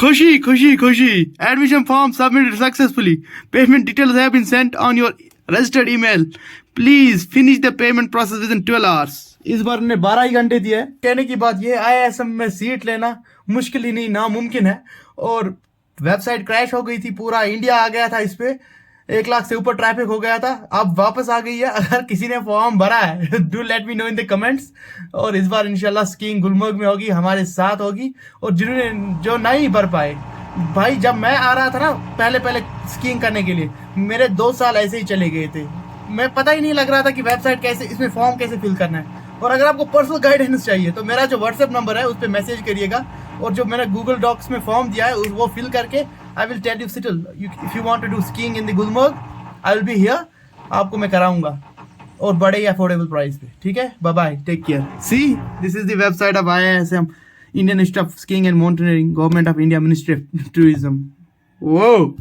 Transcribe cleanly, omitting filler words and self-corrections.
खुशी खुशी खुशी. Admission form submitted successfully. Payment details have been sent on your registered email. Please finish the payment process within 12 hours. इस बार ने 12 ही घंटे दिए. कहने की बात ये, IISM में सीट लेना मुश्किल ही नहीं नामुमकिन है. और वेबसाइट क्रैश हो गई थी, पूरा इंडिया आ गया था इस पे, 1 लाख से ऊपर ट्रैफिक हो गया था. अब वापस आ गई है. अगर किसी ने फॉर्म भरा है do let me know in the comments. और इस बार इंशाल्लाह स्कीइंग गुलमर्ग में होगी, हमारे साथ होगी. और जिन्होंने जो नहीं भर पाए, भाई जब मैं आ रहा था ना पहले स्कीइंग करने के लिए, मेरे 2 साल ऐसे ही चले गए थे. मैं पता ही नहीं लग रहा था कि वेबसाइट कैसे, इसमें फॉर्म कैसे फिल करना है. और अगर आपको पर्सनल गाइडेंस चाहिए तो मेरा जो व्हाट्सएप नंबर है उस पर मैसेज करिएगा. और जो मैंने गूगल डॉक्स में फॉर्म दिया है वो फिल करके I will tell you settle if you want to do skiing in the Gulmarg, I will be here. आपको मैं कराऊंगा और बड़े ही अफोर्डेबल प्राइस पे. ठीक है, bye bye, take care. See this is the website of IISM, Indian institute of skiing and mountaineering, government of India, ministry of tourism. वो